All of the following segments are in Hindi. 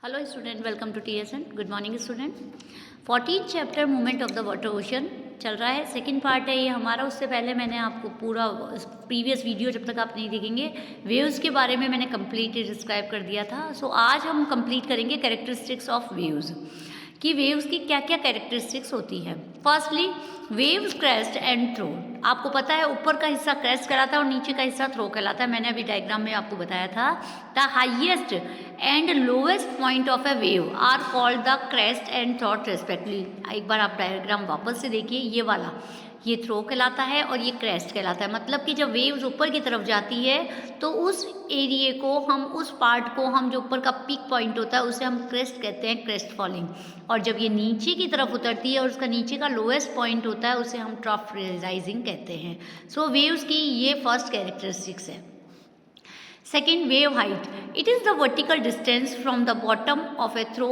Hello student, welcome to TSN। Good morning student. 14 chapter movement of the water ocean चल रहा है, सेकंड पार्ट है ये हमारा। उससे पहले मैंने आपको पूरा प्रीवियस वीडियो जब तक आप नहीं देखेंगे वेव्स के बारे में मैंने कंप्लीटली डिस्क्राइब कर दिया था। सो आज हम कंप्लीट करेंगे कैरेक्टरिस्टिक्स ऑफ वेव्स कि वेव्स की क्या क्या कैरेक्टरिस्टिक्स होती है। Firstly waves crest and trough. आपको पता है ऊपर का हिस्सा क्रेस्ट कहलाता है और नीचे का हिस्सा थ्रो कहलाता है। मैंने अभी डायग्राम में आपको बताया था। The highest and lowest point of a wave are called the crest and trough respectively. एक बार आप डायग्राम वापस से देखिए, ये वाला ये थ्रो कहलाता है और ये क्रेस्ट कहलाता है। मतलब कि जब वेव्स ऊपर की तरफ जाती है तो उस एरिए को हम, उस पार्ट को हम, जो ऊपर का पीक पॉइंट होता है उसे हम क्रेस्ट कहते हैं, क्रेस्ट फॉलिंग। और जब ये नीचे की तरफ उतरती है और उसका नीचे का लोएस्ट पॉइंट होता है उसे हम ट्रफ राइजिंग कहते हैं। सो वेव्स की ये फर्स्ट कैरेक्टरिस्टिक्स है। Second, wave height. It is the vertical distance from the bottom of a throw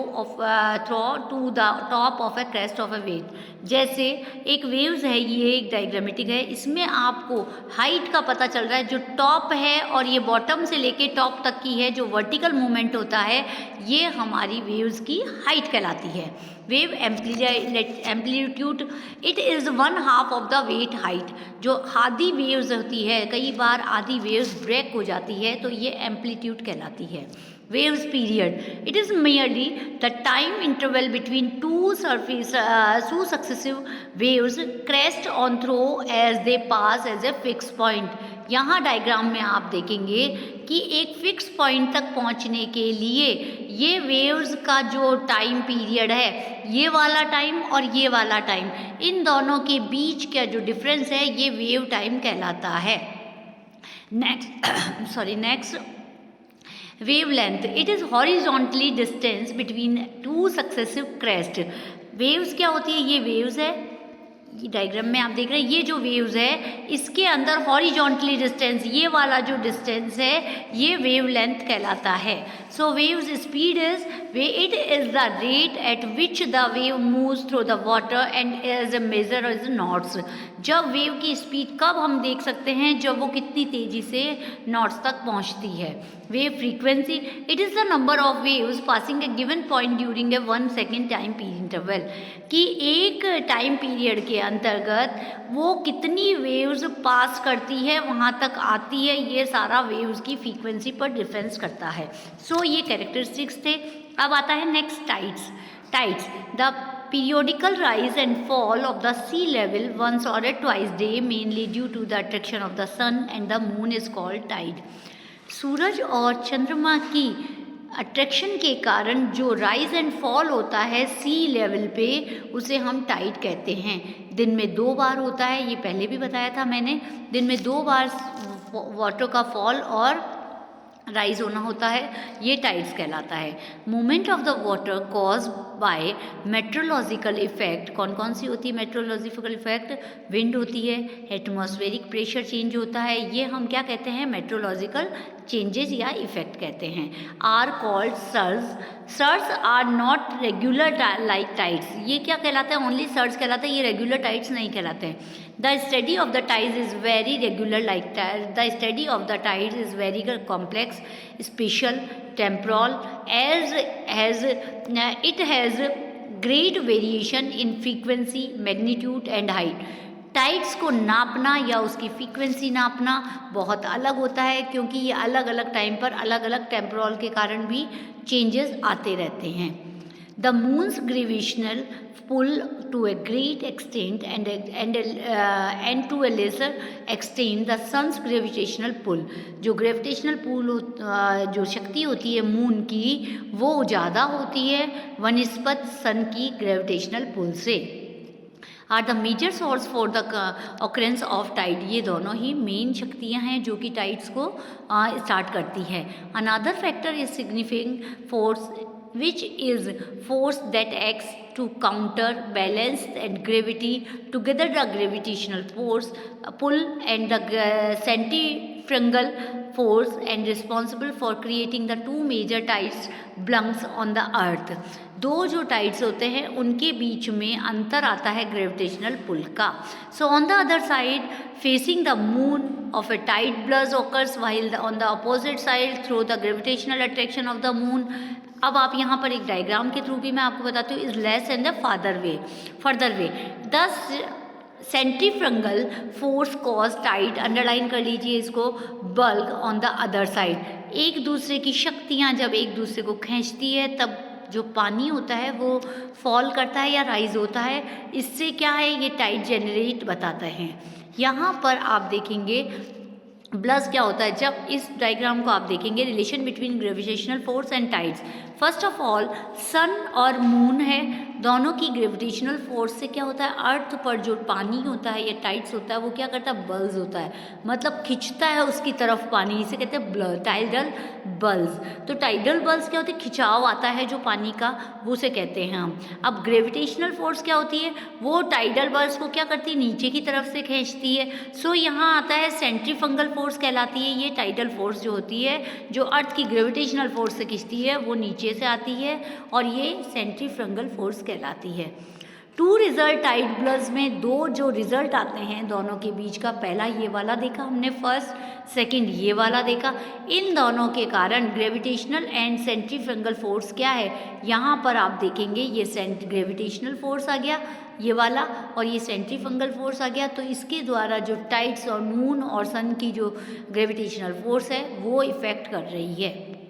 to the top of a crest of a wave. जैसे एक वेव्स है, ये एक डायग्रामेटिक है, इसमें आपको हाइट का पता चल रहा है। जो टॉप है और ये बॉटम से लेके टॉप तक की है, जो वर्टिकल मूवमेंट होता है, ये हमारी वेव्स की हाइट कहलाती है। Wave amplitude, it is 1/2 of the weight height. जो आधी वेव्स होती है, कई बार आधी वेव्स ब्रेक हो जाती है तो ये एम्पलीट्यूड कहलाती है। Waves period, it is merely the time interval between two successive waves crest on trough as they pass as a fix point. यहाँ डायग्राम में आप देखेंगे कि एक फिक्स पॉइंट तक पहुँचने के लिए ये वेव्स का जो टाइम पीरियड है, ये वाला टाइम और ये वाला टाइम, इन दोनों के बीच का जो डिफरेंस है ये वेव टाइम कहलाता है। Next wavelength, it is horizontally distance between two successive crest. Waves क्या होती है, ये वेव्स है, ये डायग्राम में आप देख रहे हैं, ये जो वेव्स है इसके अंदर हॉरिजॉन्टली डिस्टेंस, ये वाला जो डिस्टेंस है ये वेवलेंथ कहलाता है। So waves speed is it is the rate at which the wave moves through the water and as a measure is knots. जब वेव की स्पीड कब हम देख सकते हैं, जब वो कितनी तेजी से नॉट्स तक पहुंचती है। Wave frequency, it is the number of waves passing A given point during a 1 second time period interval. कि एक टाइम पीरियड के अंतर्गत वो कितनी वेव्स पास करती है, वहाँ तक आती है, ये सारा वेव्स की फ्रीक्वेंसी पर डिफरेंस करता है। सो ये कैरेक्टरिस्टिक्स थे। अब आता है next tides. The periodical rise and fall of the sea level once or twice day mainly due to the attraction of the sun and the moon is called tide. सूरज और चंद्रमा की अट्रैक्शन के कारण जो राइज एंड फॉल होता है सी लेवल पे, उसे हम टाइड कहते हैं। दिन में 2 बार होता है, ये पहले भी बताया था मैंने। दिन में 2 बार वाटर का फॉल और राइज होना होता है, ये टाइड्स कहलाता है। Movement of the water cause by meteorological effect, कौन कौन सी होती है मेट्रोलॉजिकल इफेक्ट? विंड होती है, एटमॉस्फेरिक प्रेशर चेंज होता है, ये हम क्या कहते हैं, मेट्रोलॉजिकल चेंजेस या इफेक्ट कहते हैं। Are called surge are not regular like tides. ये क्या कहलाता है, ओनली सर्ज कहलाता है, ये रेगुलर टाइड्स नहीं कहलाते हैं। The study of the tides is very regular like the study of the tides is very complex, spatial, temporal, as it has great variation in frequency, magnitude and height. Tides को नापना या उसकी फ्रीक्वेंसी नापना बहुत अलग होता है, क्योंकि ये अलग अलग टाइम पर अलग अलग टेम्पोरल के कारण भी चेंजेस आते रहते हैं। The moon's gravitational pull to a great extent and to a lesser extent the sun's gravitational pull. जो gravitational pull जो शक्ति होती है मून की, वो ज़्यादा होती है वनिस्पत सन की gravitational pull से। Are the major source for the occurrence of tide. ये दोनों ही मेन शक्तियाँ हैं जो कि टाइड्स को स्टार्ट करती है। Another factor is significant force which is force that acts to counter balance and gravity. Together the gravitational force pull and the centrifugal force and responsible for creating the two major tides belongs on the earth. 2 जो टाइड्स होते हैं उनके बीच में अंतर आता है ग्रेविटेशनल पुल का। So on the other side facing the moon of a tide bulge occurs while on the opposite side through the gravitational attraction of the moon अब आप यहाँ पर एक डायग्राम के थ्रू भी मैं आपको बताती हूँ, is less and the further way thus centrifugal force cause tide, underline कर लीजिए इसको, bulge on the other side. एक दूसरे की शक्तियाँ जब एक दूसरे को खींचती है तब जो पानी होता है वो फॉल करता है या राइज होता है, इससे क्या है ये टाइड जनरेट बताता है। यहाँ पर आप देखेंगे ब्लस क्या होता है, जब इस डायग्राम को आप देखेंगे relation between gravitational force and tides. First of all sun और मून है, दोनों की ग्रेविटेशनल फोर्स से क्या होता है, अर्थ पर जो पानी होता है या टाइड्स होता है वो क्या करता है, बल्ज होता है, मतलब खिंचता है उसकी तरफ पानी, इसे कहते हैं टाइडल बल्ज। तो टाइडल बल्ज क्या होते हैं, खिंचाव आता है जो पानी का, वो उसे कहते हैं हम। अब ग्रेविटेशनल फोर्स क्या होती है, वो टाइडल बल्ज को क्या करती है, नीचे की तरफ से खींचती है। सो यहाँ आता है सेंट्रीफंगल फोर्स कहलाती है ये टाइडल फोर्स जो होती है, जो अर्थ की ग्रेविटेशनल फोर्स से खींचती है वो नीचे से आती है, और ये सेंट्रीफ्रंगल फोर्स कहलाती है। टू रिजल्ट टाइड बल्ज में दो जो रिजल्ट आते हैं दोनों के बीच का, पहला ये वाला देखा हमने फर्स्ट, सेकंड ये वाला देखा। इन दोनों के कारण ग्रेविटेशनल एंड सेंट्रीफ्रंगल फोर्स क्या है, यहाँ पर आप देखेंगे ये ग्रेविटेशनल फोर्स आ गया ये वाला, और ये सेंट्रीफंगल फोर्स आ गया। तो इसके द्वारा जो टाइड्स और मून और सन की जो ग्रेविटेशनल फोर्स है वो इफेक्ट कर रही है।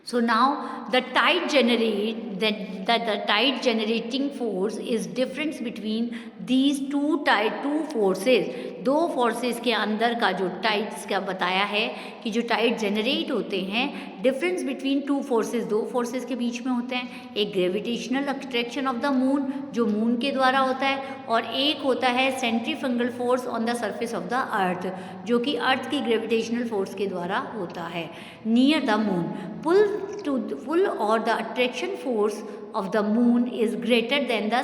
So now the tide generating force is difference between these two forces। दो फोर्सेस के अंदर का जो टाइड्स का बताया है कि जो टाइड जनरेट होते हैं, डिफरेंस बिटवीन टू फोर्सेस, दो फोर्सेस के बीच में होते हैं। एक gravitational attraction of the moon जो मून के द्वारा होता है, और एक होता है centrifugal force on the surface of the earth जो कि अर्थ की ग्रेविटेशनल फोर्स के द्वारा होता है नियर द मून। पुल और the attraction force of the moon is greater than the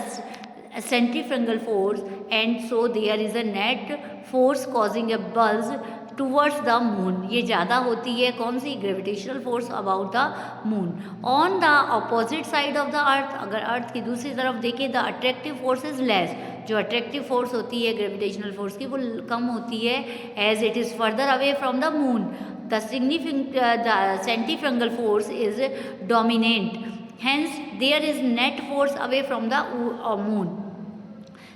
centrifugal force, and so there is a net force causing a bulge towards the moon। ये ज़्यादा होती है कौन सी, gravitational force about the moon. On the opposite side of the earth, अगर अर्थ की दूसरी तरफ देखें, the attractive force is less, जो अट्रैक्टिव फोर्स होती है ग्रेविटेशनल फोर्स की वो कम होती है as it is further away from the moon. The centrifugal force is dominant, hence there is net force away from the moon।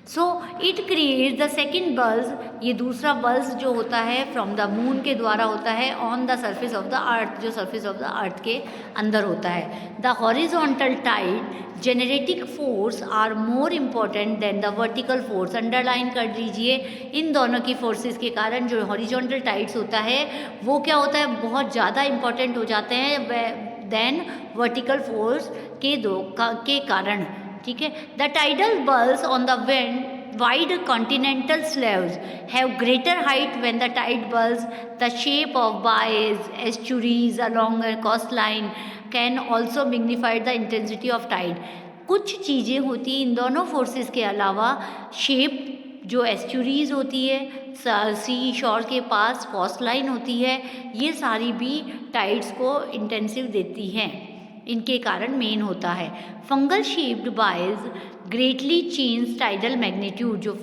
So it create the second bulge, ये दूसरा बल्ज जो होता है फ्रॉम द मून के द्वारा होता है on the surface of the earth, जो सरफेस ऑफ द अर्थ के अंदर होता है। The horizontal tide generating force are more important than the vertical force. Underline कर लीजिए, इन दोनों की फोर्सेस के कारण जो हॉरिजॉन्टल टाइड्स होता है वो क्या होता है, बहुत ज़्यादा इम्पॉर्टेंट हो जाते हैं देन वर्टिकल फोर्स के कारण, ठीक है। The tidal balls on the wide continental shelves have greater height when the tide bulls, the shape of bays, estuaries along a coastline can also magnify the intensity of tide। कुछ चीज़ें होती हैं इन दोनों फोर्सेस के अलावा, शेप जो एस्चुरीज होती है, सी शोर के पास कोस्ट लाइन होती है, ये सारी भी टाइड्स को इंटेंसिव देती हैं, इनके कारण मेन होता है। Funnel shaped bays greatly change tidal magnitude, जो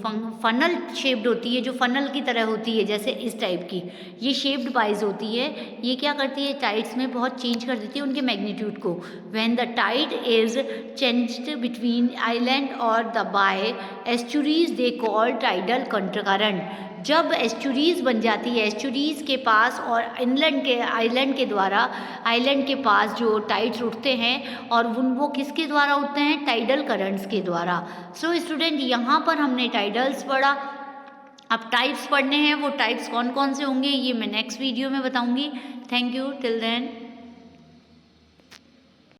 फनल शेप्ड होती है, जो फनल की तरह होती है जैसे इस टाइप की, ये शेप्ड बाइज होती है, ये क्या करती है टाइड्स में बहुत चेंज कर देती है उनके मैग्नीट्यूड को। When the tide is changed between island और the bay estuaries they call tidal countercurrent. जब एस्चुरीज बन जाती है, एस्चुरीज के पास और आइलैंड के द्वारा, आइलैंड के पास जो टाइड्स उठते हैं और वो किसके द्वारा उठते हैं, टाइडल करंट्स के द्वारा। सो स्टूडेंट यहाँ पर हमने टाइडल्स पढ़ा, अब टाइप्स पढ़ने हैं, वो टाइप्स कौन कौन से होंगे ये मैं नेक्स्ट वीडियो में बताऊंगी। Thank you, till then.